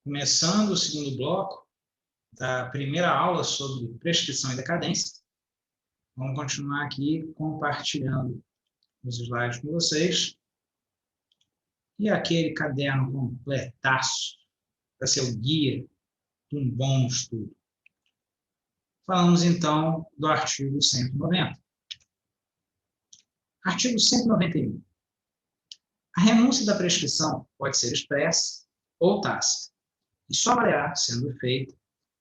Começando o segundo bloco da primeira aula sobre prescrição e decadência, vamos continuar aqui compartilhando os slides com vocês. E aquele caderno completaço para ser o guia de um bom estudo. Falamos, então, do artigo 190. Artigo 191. A renúncia da prescrição pode ser expressa ou tácita, e só valerá sendo feita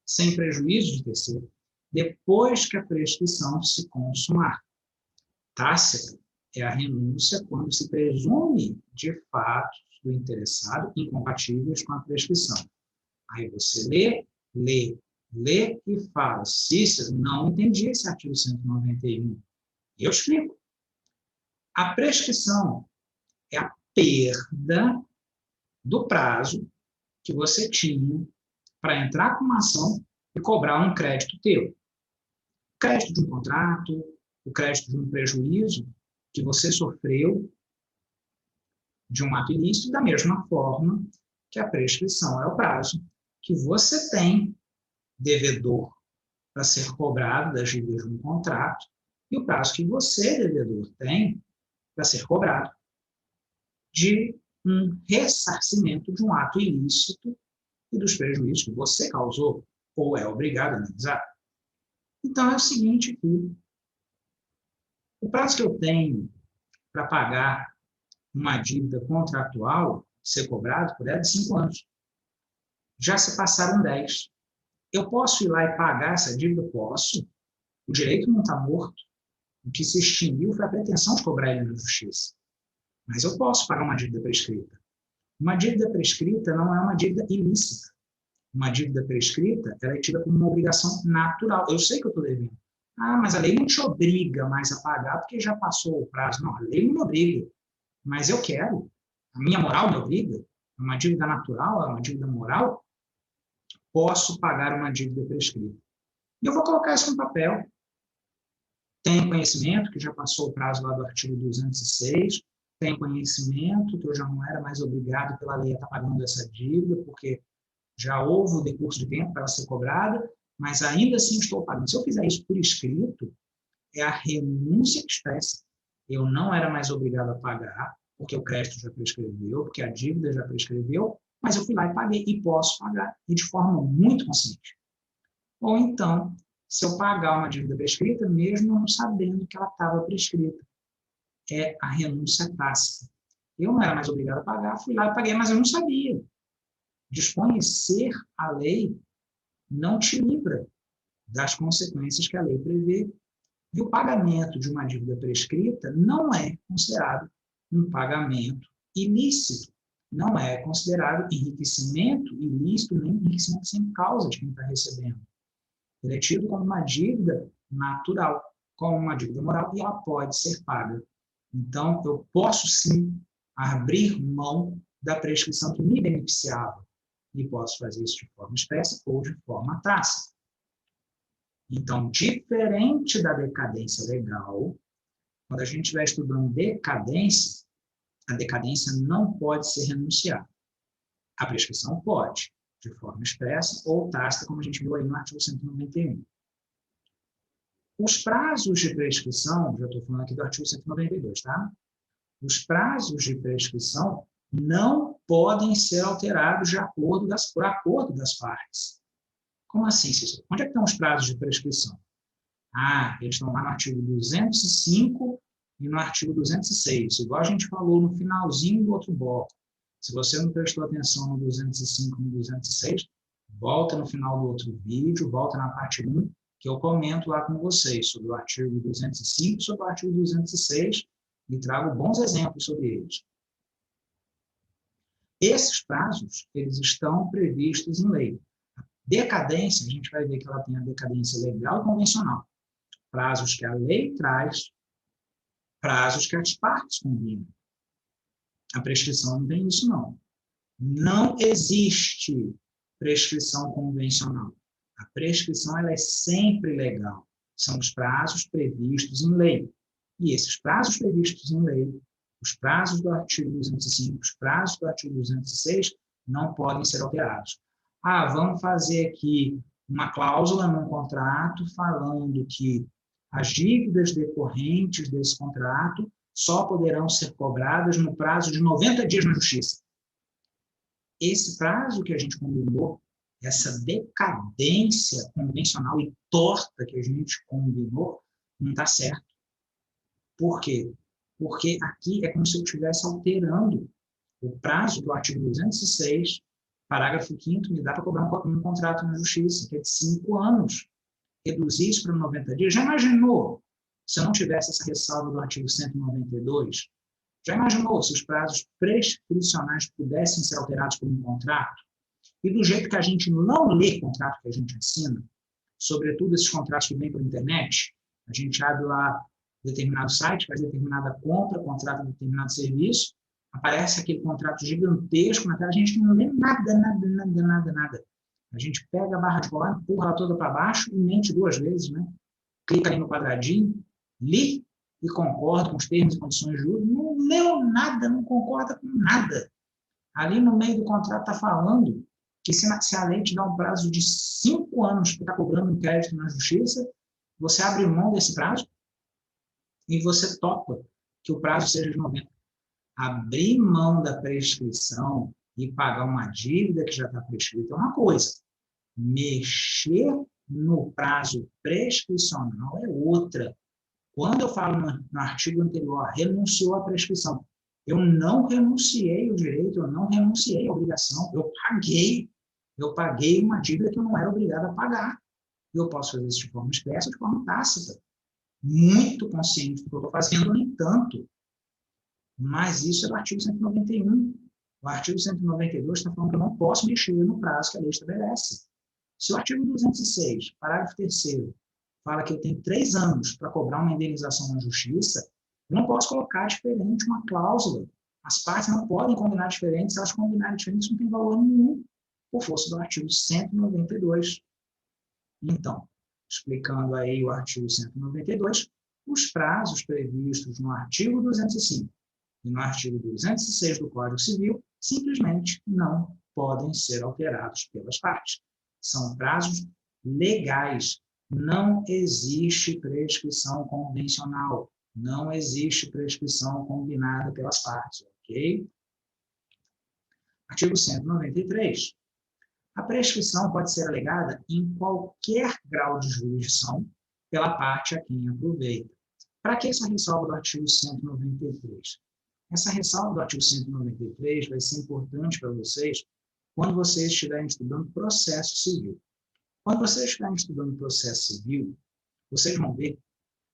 sem prejuízo de terceiro, depois que a prescrição se consumar. Tácita é a renúncia quando se presume de fatos do interessado incompatíveis com a prescrição. Aí você lê e fala: Cícero, não entendi esse artigo 191. Eu explico. A prescrição é a perda do prazo que você tinha para entrar com uma ação e cobrar um crédito teu. O crédito de um contrato, o crédito de um prejuízo que você sofreu de um ato ilícito, da mesma forma que a prescrição é o prazo que você tem devedor para ser cobrado das dívidas de um contrato e o prazo que você, devedor, tem para ser cobrado de um ressarcimento de um ato ilícito e dos prejuízos que você causou ou é obrigado a analisar. Então, é o seguinte aqui. O prazo que eu tenho para pagar uma dívida contratual, ser cobrado por ela, é de 5 anos. Já se passaram 10. Eu posso ir lá e pagar essa dívida? Posso. O direito não está morto. O que se extinguiu foi a pretensão de cobrar ele na justiça. Mas eu posso pagar uma dívida prescrita. Uma dívida prescrita não é uma dívida ilícita. Uma dívida prescrita ela é tida como uma obrigação natural. Eu sei que eu estou devendo. Ah, mas a lei não te obriga mais a pagar porque já passou o prazo. Não, a lei não me obriga. Mas eu quero. A minha moral me obriga. É uma dívida natural, é uma dívida moral. Posso pagar uma dívida prescrita. E eu vou colocar isso no papel. Tenho conhecimento que já passou o prazo lá do artigo 206. Tenho conhecimento que eu já não era mais obrigado pela lei a estar pagando essa dívida, porque já houve o decurso de tempo para ela ser cobrada, mas ainda assim estou pagando. Se eu fizer isso por escrito, é a renúncia expressa. Eu não era mais obrigado a pagar, porque o crédito já prescreveu, porque a dívida já prescreveu, mas eu fui lá e paguei, e posso pagar, e de forma muito consciente. Ou então, se eu pagar uma dívida prescrita, mesmo não sabendo que ela estava prescrita, é a renúncia tácita. Eu não era mais obrigado a pagar, fui lá e paguei, mas eu não sabia. Desconhecer a lei não te livra das consequências que a lei prevê. E o pagamento de uma dívida prescrita não é considerado um pagamento ilícito. Não é considerado enriquecimento ilícito, nem enriquecimento sem causa de quem está recebendo. Ele é tido como uma dívida natural, como uma dívida moral, e ela pode ser paga. Então, eu posso sim abrir mão da prescrição que me beneficiava. E posso fazer isso de forma expressa ou de forma tácita. Então, diferente da decadência legal, quando a gente estiver estudando decadência, a decadência não pode ser renunciada. A prescrição pode, de forma expressa ou tácita, como a gente viu aí no artigo 191. Os prazos de prescrição, já estou falando aqui do artigo 192, tá? Os prazos de prescrição não podem ser alterados por acordo das partes. Como assim, Cícero? Onde é que estão os prazos de prescrição? Ah, eles estão lá no artigo 205 e no artigo 206, igual a gente falou no finalzinho do outro bloco. Se você não prestou atenção no 205 e no 206, volta no final do outro vídeo, volta na parte 1, que eu comento lá com vocês sobre o artigo 205 e sobre o artigo 206 e trago bons exemplos sobre eles. Esses prazos, eles estão previstos em lei. A decadência, a gente vai ver que ela tem a decadência legal e convencional. Prazos que a lei traz, prazos que as partes combinam. A prescrição não tem isso, não. Não existe prescrição convencional. A prescrição ela é sempre legal. São os prazos previstos em lei. E esses prazos previstos em lei, os prazos do artigo 205, os prazos do artigo 206, não podem ser alterados. Vamos fazer aqui uma cláusula no contrato falando que as dívidas decorrentes desse contrato só poderão ser cobradas no prazo de 90 dias na justiça. Esse prazo que a gente combinou, essa decadência convencional e torta que a gente combinou, não está certo. Por quê? Porque aqui é como se eu estivesse alterando o prazo do artigo 206, parágrafo 5º, me dá para cobrar um contrato na justiça, que é de 5 anos. Reduzir isso para 90 dias. Já imaginou se eu não tivesse essa ressalva do artigo 192? Já imaginou se os prazos prescricionais pudessem ser alterados por um contrato? E do jeito que a gente não lê contrato que a gente assina, sobretudo esses contratos que vêm pela internet, a gente abre lá determinado site, faz determinada compra, contrata determinado serviço, aparece aquele contrato gigantesco na tela, a gente não lê nada. A gente pega a barra de colar, empurra ela toda para baixo e mente 2 vezes, né? Clica ali no quadradinho, lê e concorda com os termos e condições de juros, não leu nada, não concorda com nada. Ali no meio do contrato está falando que se a lei te dá um prazo de 5 anos para estar cobrando um crédito na justiça, você abre mão desse prazo e você topa que o prazo seja de 90. Abrir mão da prescrição e pagar uma dívida que já está prescrita é uma coisa. Mexer no prazo prescricional é outra. Quando eu falo no artigo anterior, renunciou à prescrição, eu não renunciei ao direito, eu não renunciei à obrigação, eu paguei uma dívida que eu não era obrigado a pagar. Eu posso fazer isso de forma expressa ou de forma tácita. Muito consciente do que eu estou fazendo, nem tanto. Mas isso é do artigo 191. O artigo 192 está falando que eu não posso mexer no prazo que a lei estabelece. Se o artigo 206, parágrafo 3º, fala que eu tenho 3 anos para cobrar uma indenização na justiça, eu não posso colocar diferente uma cláusula. As partes não podem combinar diferente, se elas combinarem diferente, isso não tem valor nenhum, por força do artigo 192. Então, explicando aí o artigo 192, os prazos previstos no artigo 205 e no artigo 206 do Código Civil simplesmente não podem ser alterados pelas partes. São prazos legais. Não existe prescrição convencional. Não existe prescrição combinada pelas partes, ok? Artigo 193. A prescrição pode ser alegada em qualquer grau de jurisdição pela parte a quem aproveita. Para que essa ressalva do artigo 193? Essa ressalva do artigo 193 vai ser importante para vocês quando vocês estiverem estudando processo civil. Quando vocês estiverem estudando processo civil, vocês vão ver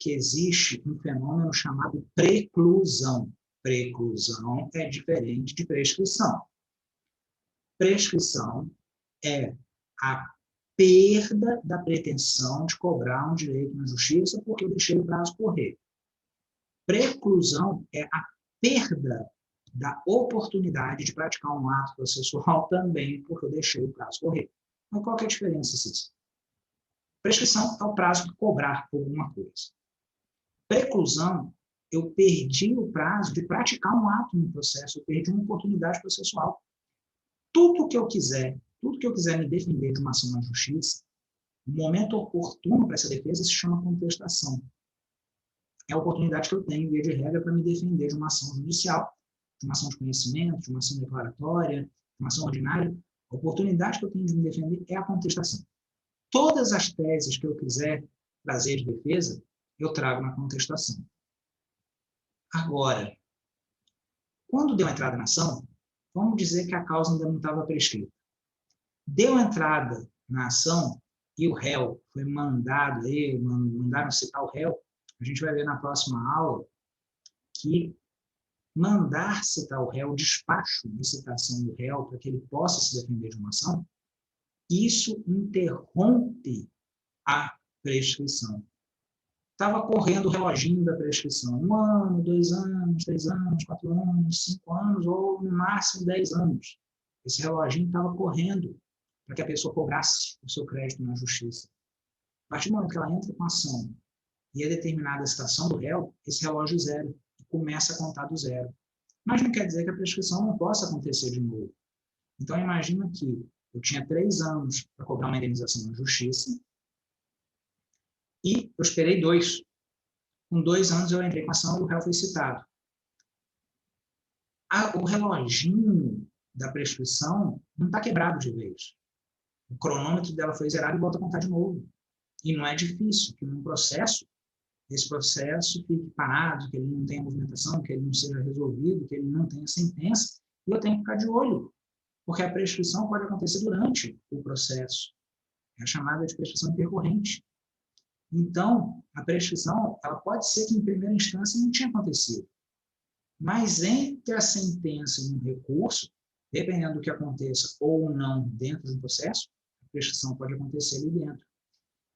que existe um fenômeno chamado preclusão. Preclusão é diferente de prescrição. Prescrição é a perda da pretensão de cobrar um direito na justiça porque eu deixei o prazo correr. Preclusão é a perda da oportunidade de praticar um ato processual também porque eu deixei o prazo correr. Mas qual que é a diferença, Cícero? Prescrição é o prazo de cobrar por alguma coisa. Preclusão, eu perdi o prazo de praticar um ato no processo, eu perdi uma oportunidade processual. Tudo que eu quiser me defender de uma ação na justiça, o momento oportuno para essa defesa se chama contestação. É a oportunidade que eu tenho, via de regra, para me defender de uma ação judicial, de uma ação de conhecimento, de uma ação declaratória, de uma ação ordinária. A oportunidade que eu tenho de me defender é a contestação. Todas as teses que eu quiser trazer de defesa, eu trago na contestação. Agora, quando deu entrada na ação, vamos dizer que a causa ainda não estava prescrita. Deu entrada na ação e o réu foi mandado, mandaram citar o réu, a gente vai ver na próxima aula que mandar citar o réu, o despacho de citação do réu para que ele possa se defender de uma ação, isso interrompe a prescrição. Estava correndo o reloginho da prescrição. 1 ano, 2 anos, 3 anos, 4 anos, 5 anos, ou no máximo 10 anos. Esse reloginho estava correndo para que a pessoa cobrasse o seu crédito na justiça. A partir do momento que ela entra com a ação e é determinada a citação do réu, esse relógio zero e começa a contar do zero. Mas não quer dizer que a prescrição não possa acontecer de novo. Então, imagina que Eu tinha 3 anos para cobrar uma indenização na justiça e eu esperei 2. Com 2 anos eu entrei com a ação e o réu foi citado. O reloginho da prescrição não está quebrado de vez. O cronômetro dela foi zerado e volta a contar de novo. E não é difícil que num processo, esse processo fique parado, que ele não tenha movimentação, que ele não seja resolvido, que ele não tenha sentença, e eu tenho que ficar de olho, porque a prescrição pode acontecer durante o processo. É a chamada de prescrição intercorrente. Então, a prescrição, ela pode ser que em primeira instância não tinha acontecido, mas entre a sentença e um recurso, dependendo do que aconteça ou não dentro do processo, a prescrição pode acontecer ali dentro.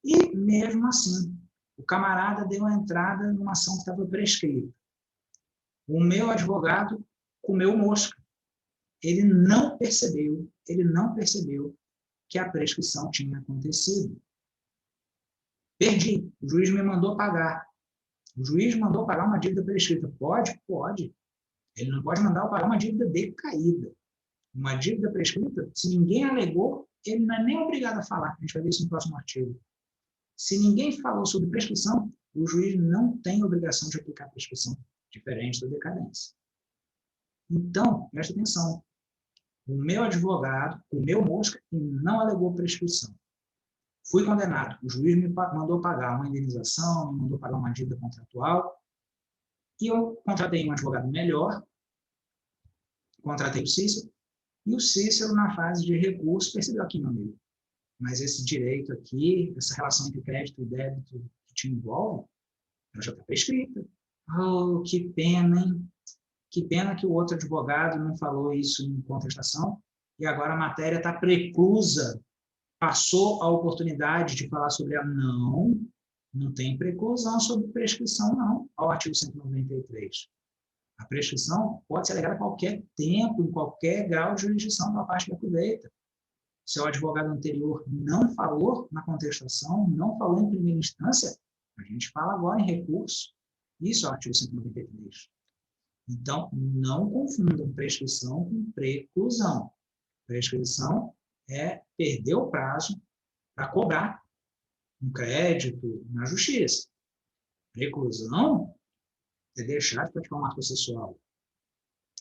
E, mesmo assim, o camarada deu a entrada numa ação que estava prescrita. O meu advogado comeu mosca. Ele não percebeu que a prescrição tinha acontecido. Perdi. O juiz me mandou pagar. O juiz mandou pagar uma dívida prescrita. Pode? Pode. Ele não pode mandar eu pagar uma dívida decaída. Uma dívida prescrita, se ninguém alegou, ele não é nem obrigado a falar. A gente vai ver isso no próximo artigo. Se ninguém falou sobre prescrição, o juiz não tem obrigação de aplicar a prescrição, diferente da decadência. Então, presta atenção. O meu advogado comeu mosca e não alegou prescrição. Fui condenado. O juiz me mandou pagar uma indenização, me mandou pagar uma dívida contratual, e eu contratei um advogado melhor, contratei o Cícero, e o Cícero, na fase de recurso, percebeu aqui, meu amigo, mas esse direito aqui, essa relação entre crédito e débito que te envolve, ela já está prescrita. Oh, que pena, hein? Que pena que o outro advogado não falou isso em contestação, e agora a matéria está preclusa. Passou a oportunidade de falar sobre a... Não tem preclusão sobre prescrição, não, ao artigo 193. A prescrição pode ser alegada a qualquer tempo, em qualquer grau de jurisdição da parte que aproveita. Se o advogado anterior não falou na contestação, não falou em primeira instância, a gente fala agora em recurso. Isso é o artigo 193. Então, não confundam prescrição com preclusão. Prescrição é perder o prazo para cobrar um crédito na justiça. Preclusão é deixar de praticar um ato processual.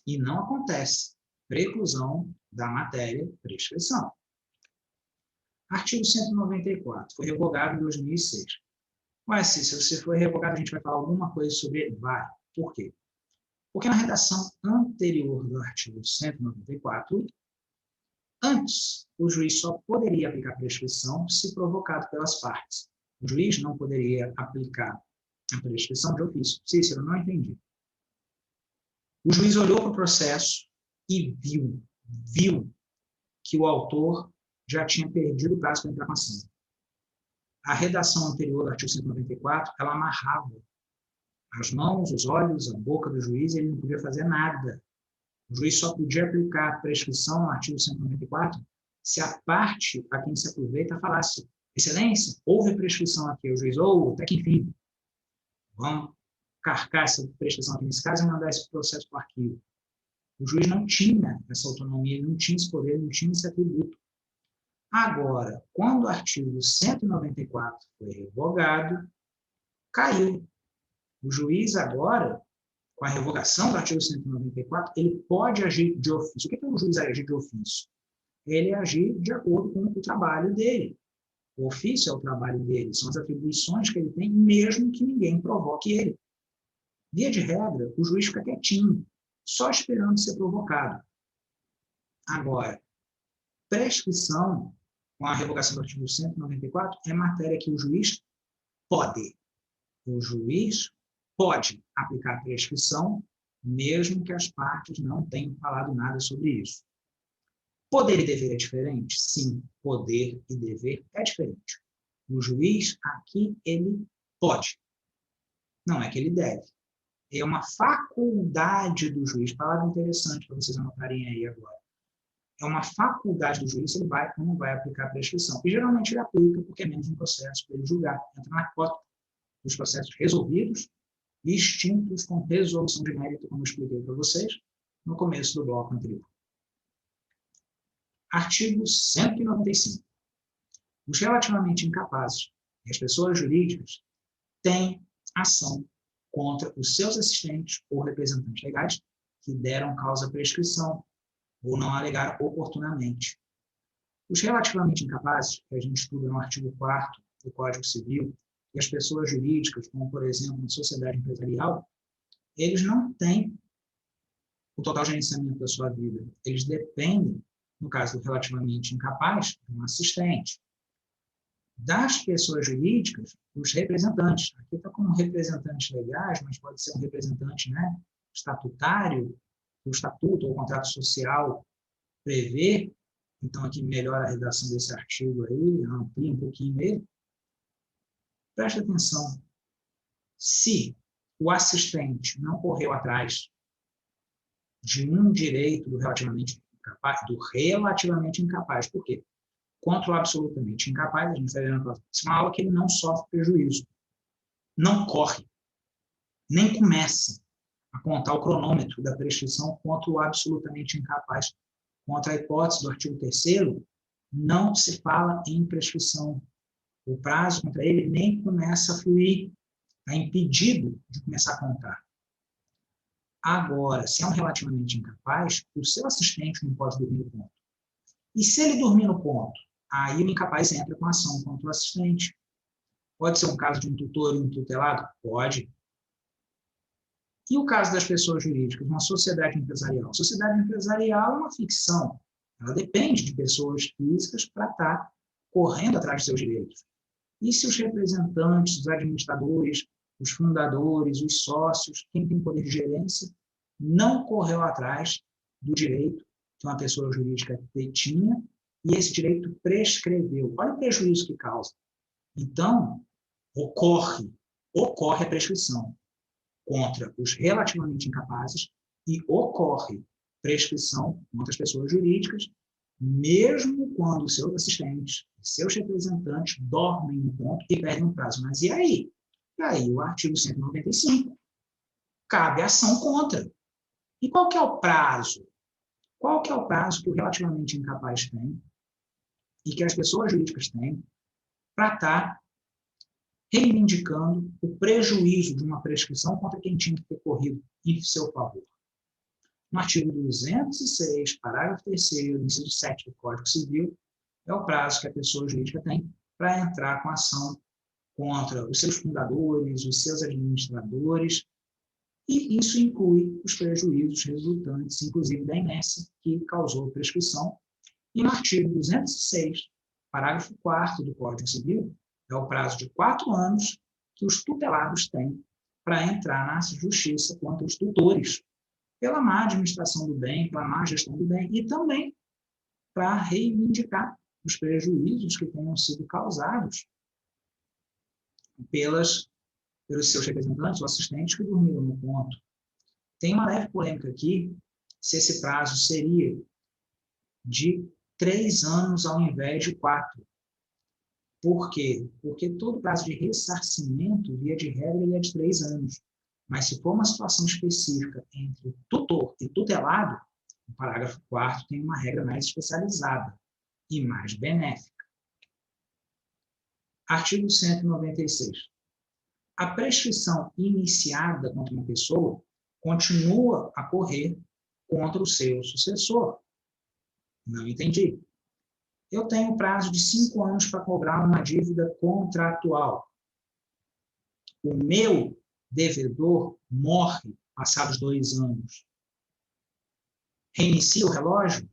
E não acontece preclusão da matéria prescrição. Artigo 194, foi revogado em 2006. Mas, se você foi revogado, a gente vai falar alguma coisa sobre ele? Vai. Por quê? Porque na redação anterior do artigo 194, antes, o juiz só poderia aplicar prescrição se provocado pelas partes. O juiz não poderia aplicar a prescrição de ofício. Cícero, não entendi. O juiz olhou para o processo e viu que o autor já tinha perdido o prazo para entrar com a ação. A redação anterior do artigo 194, ela amarrava as mãos, os olhos, a boca do juiz, e ele não podia fazer nada. O juiz só podia aplicar a prescrição no artigo 194 se a parte a quem se aproveita falasse: excelência, houve prescrição aqui. O juiz, até que enfim, vamos carcar essa prescrição aqui nesse caso e mandar esse processo para o arquivo. O juiz não tinha essa autonomia, ele não tinha esse poder, não tinha esse atributo. Agora, quando o artigo 194 foi revogado, caiu. O juiz agora, com a revogação do artigo 194, ele pode agir de ofício. O que é um juiz agir de ofício? Ele agir de acordo com o trabalho dele. O ofício é o trabalho dele, são as atribuições que ele tem, mesmo que ninguém provoque ele. Via de regra, o juiz fica quietinho, só esperando ser provocado. Agora, prescrição, com a revogação do artigo 194, é matéria que o juiz pode. O juiz pode aplicar a prescrição, mesmo que as partes não tenham falado nada sobre isso. Poder e dever é diferente? Sim, poder e dever é diferente. O juiz, aqui, ele pode. Não é que ele deve. É uma faculdade do juiz. Palavra interessante para vocês anotarem aí agora. É uma faculdade do juiz, ele vai ou não vai aplicar a prescrição. E geralmente ele aplica porque é menos um processo para ele julgar. Entra na cota dos processos resolvidos e extintos com resolução de mérito, como eu expliquei para vocês no começo do bloco anterior. Artigo 195. Os relativamente incapazes e as pessoas jurídicas têm ação contra os seus assistentes ou representantes legais que deram causa à prescrição ou não alegaram oportunamente. Os relativamente incapazes, que a gente estuda no artigo 4º do Código Civil, e as pessoas jurídicas, como, por exemplo, uma sociedade empresarial, eles não têm o total gerenciamento da sua vida. Eles dependem, no caso do relativamente incapaz, de um assistente. Das pessoas jurídicas, os representantes. Aqui está como representantes legais, mas pode ser um representante, né, estatutário, o estatuto ou o contrato social prevê. Então, aqui melhora a redação desse artigo aí, amplia um pouquinho ele. Preste atenção. Se o assistente não correu atrás de um direito do relativamente incapaz, por quê? Contra o absolutamente incapaz, a gente vai ver na próxima aula que ele não sofre prejuízo. Não corre, nem começa a contar o cronômetro da prescrição contra o absolutamente incapaz. Contra a hipótese do artigo 3º, não se fala em prescrição. O prazo contra ele nem começa a fluir, está impedido de começar a contar. Agora, se é um relativamente incapaz, o seu assistente não pode dormir no ponto. E se ele dormir no ponto, aí o incapaz entra com ação contra o assistente. Pode ser um caso de um tutor e um tutelado? Pode. E o caso das pessoas jurídicas, uma sociedade empresarial? A sociedade empresarial é uma ficção. Ela depende de pessoas físicas para estar correndo atrás de seus direitos. E se os representantes, os administradores, os fundadores, os sócios, quem tem poder de gerência, não correu atrás do direito que uma pessoa jurídica tinha e esse direito prescreveu? Olha o prejuízo que causa. Então, ocorre a prescrição contra os relativamente incapazes e ocorre prescrição contra as pessoas jurídicas, mesmo quando seus assistentes, seus representantes dormem no ponto e perdem o prazo. Mas e aí? E aí o artigo 195 cabe ação contra. E qual que é o prazo? Qual que é o prazo que o relativamente incapaz tem e que as pessoas jurídicas têm para estar reivindicando o prejuízo de uma prescrição contra quem tinha que ter corrido em seu favor? No artigo 206, parágrafo 3º, inciso 7 do Código Civil, é o prazo que a pessoa jurídica tem para entrar com ação contra os seus fundadores, os seus administradores, e isso inclui os prejuízos resultantes, inclusive da inércia que causou prescrição. E no artigo 206, parágrafo 4º do Código Civil, é o prazo de 4 anos que os tutelados têm para entrar na justiça contra os tutores, pela má administração do bem, pela má gestão do bem, e também para reivindicar os prejuízos que tenham sido causados pelos seus representantes ou assistentes que dormiram no ponto. Tem uma leve polêmica aqui, se esse prazo seria de 3 anos ao invés de 4. Por quê? Porque todo prazo de ressarcimento, via de regra, ele é de 3 anos. Mas se for uma situação específica entre tutor e tutelado, o parágrafo 4º tem uma regra mais especializada e mais benéfica. Artigo 196. A prescrição iniciada contra uma pessoa continua a correr contra o seu sucessor. Não entendi. Eu tenho prazo de 5 anos para cobrar uma dívida contratual. O meu devedor morre passados 2 anos. Reinicia o relógio?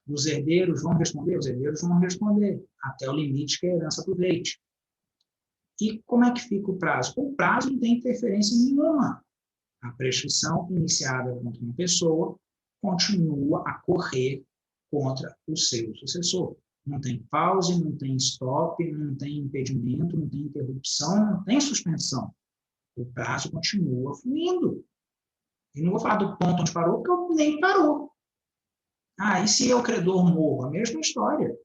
Os herdeiros vão responder? Os herdeiros vão responder, até o limite que a herança aproveite. E como é que fica o prazo? O prazo não tem interferência nenhuma. A prescrição iniciada contra uma pessoa continua a correr contra o seu sucessor. Não tem pause, não tem stop, não tem impedimento, não tem interrupção, não tem suspensão. O prazo continua fluindo. E não vou falar do ponto onde parou, porque nem parou. E se eu, credor, morro? A mesma história.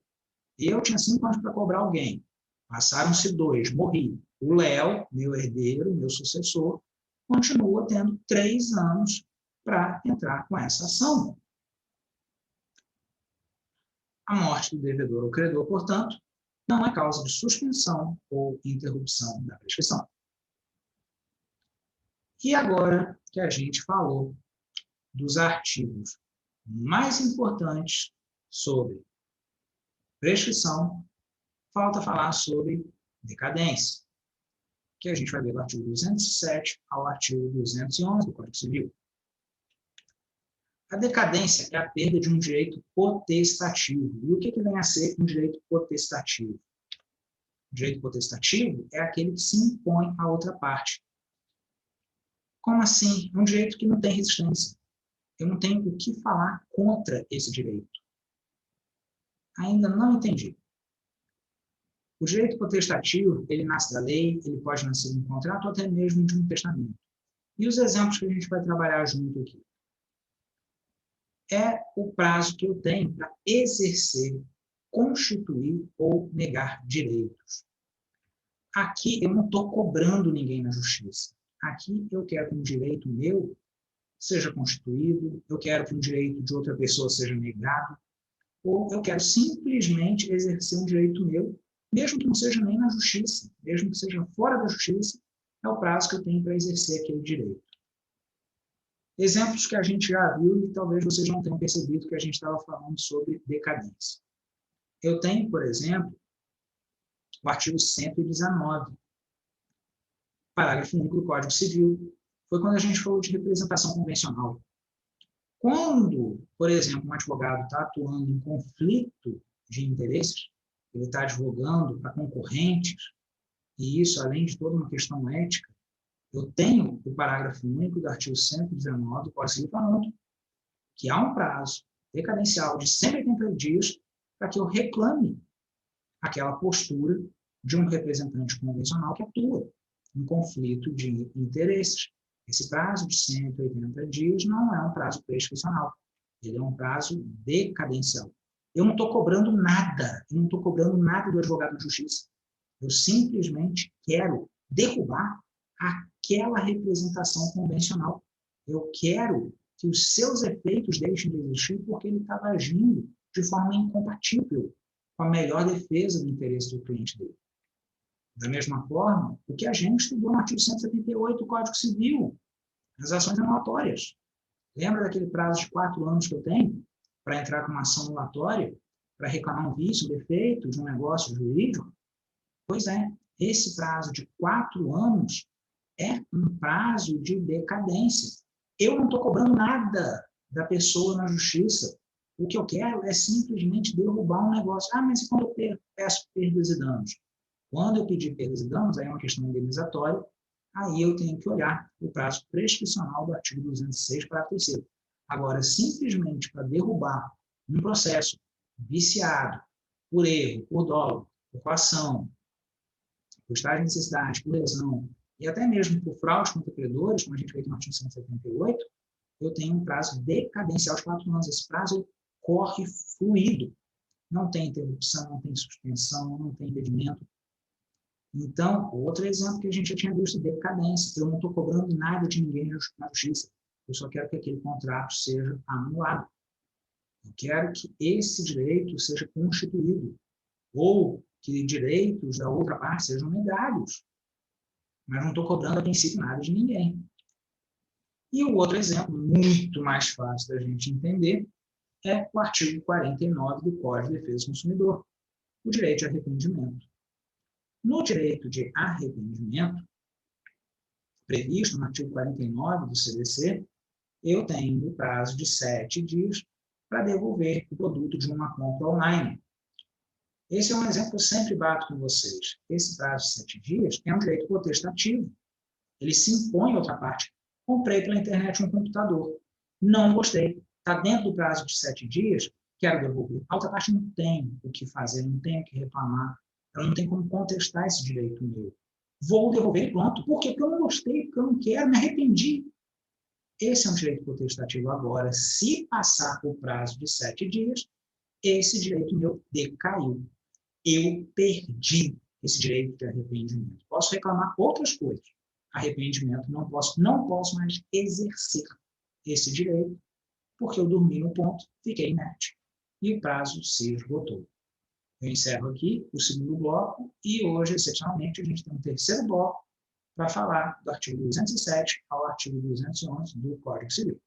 Eu tinha 5 anos para cobrar alguém. Passaram-se 2, morri. O Léo, meu herdeiro, meu sucessor, continua tendo 3 anos para entrar com essa ação. A morte do devedor ou credor, portanto, não é causa de suspensão ou interrupção da prescrição. E agora que a gente falou dos artigos mais importantes sobre prescrição, falta falar sobre decadência, que a gente vai ver do artigo 207 ao artigo 211 do Código Civil. A decadência é a perda de um direito potestativo. E o que vem a ser um direito potestativo? O direito potestativo é aquele que se impõe à outra parte. Como assim? Um direito que não tem resistência. Eu não tenho o que falar contra esse direito. Ainda não entendi. O direito potestativo, ele nasce da lei, ele pode nascer de um contrato ou até mesmo de um testamento. E os exemplos que a gente vai trabalhar junto aqui. É o prazo que eu tenho para exercer, constituir ou negar direitos. Aqui eu não estou cobrando ninguém na justiça. Aqui eu quero que um direito meu seja constituído, eu quero que um direito de outra pessoa seja negado, ou eu quero simplesmente exercer um direito meu, mesmo que não seja nem na justiça, mesmo que seja fora da justiça, é o prazo que eu tenho para exercer aquele direito. Exemplos que a gente já viu e talvez vocês não tenham percebido que a gente estava falando sobre decadência. Eu tenho, por exemplo, o artigo 119, parágrafo único do Código Civil. Foi quando a gente falou de representação convencional. Quando, por exemplo, um advogado está atuando em conflito de interesses, ele está advogando para concorrentes, e isso, além de toda uma questão ética, eu tenho o parágrafo único do artigo 119 do Código Civil falando que há um prazo decadencial de 180 dias para que eu reclame aquela postura de um representante convencional que atua em conflito de interesses. Esse prazo de 180 dias não é um prazo prescricional, ele é um prazo decadencial. Eu não estou cobrando nada, eu não estou cobrando nada do advogado de justiça. Eu simplesmente quero derrubar aquela representação convencional. Eu quero que os seus efeitos deixem de existir porque ele estava agindo de forma incompatível com a melhor defesa do interesse do cliente dele. Da mesma forma, o que a gente estudou no artigo 178 do Código Civil, as ações anulatórias. Lembra daquele prazo de 4 anos que eu tenho para entrar com uma ação anulatória, para reclamar um vício, um defeito de um negócio jurídico? Pois é, esse prazo de 4 anos é um prazo de decadência. Eu não estou cobrando nada da pessoa na justiça. O que eu quero é simplesmente derrubar um negócio. Ah, mas e quando eu peço perdas e danos? Quando eu pedir perdas e danos, aí é uma questão indenizatória, aí eu tenho que olhar o prazo prescricional do artigo 206, parágrafo 3º. Agora, simplesmente para derrubar um processo viciado por erro, por dolo, por coação, por estágio de necessidade, por lesão, e até mesmo por fraude contra credores, como a gente vê aqui no artigo 178, eu tenho um prazo decadencial de 4 anos. Esse prazo corre fluido. Não tem interrupção, não tem suspensão, não tem impedimento. Então, outro exemplo que a gente já tinha visto, decadência. Eu não estou cobrando nada de ninguém na justiça. Eu só quero que aquele contrato seja anulado. Eu quero que esse direito seja constituído. Ou que direitos da outra parte sejam negados. Mas não estou cobrando, a princípio, nada de ninguém. E o outro exemplo, muito mais fácil da gente entender, é o artigo 49 do Código de Defesa do Consumidor, o direito de arrependimento. No direito de arrependimento, previsto no artigo 49 do CDC, eu tenho o prazo de 7 dias para devolver o produto de uma compra online. Esse é um exemplo que eu sempre bato com vocês. Esse prazo de 7 dias é um direito potestativo. Ele se impõe a outra parte. Comprei pela internet um computador. Não gostei. Está dentro do prazo de 7 dias, quero devolver. A outra parte não tem o que fazer, não tem o que reclamar. Ela não tem como contestar esse direito meu. Vou devolver e pronto. Por quê? Porque eu não gostei, porque eu não quero, me arrependi. Esse é um direito potestativo agora. Se passar o prazo de 7 dias, esse direito meu decaiu. Eu perdi esse direito de arrependimento. Posso reclamar outras coisas. Arrependimento, não posso mais exercer esse direito, porque eu dormi no ponto, fiquei inerte. e o prazo se esgotou. Eu encerro aqui o segundo bloco e hoje, excepcionalmente, a gente tem um terceiro bloco para falar do artigo 207 ao artigo 211 do Código Civil.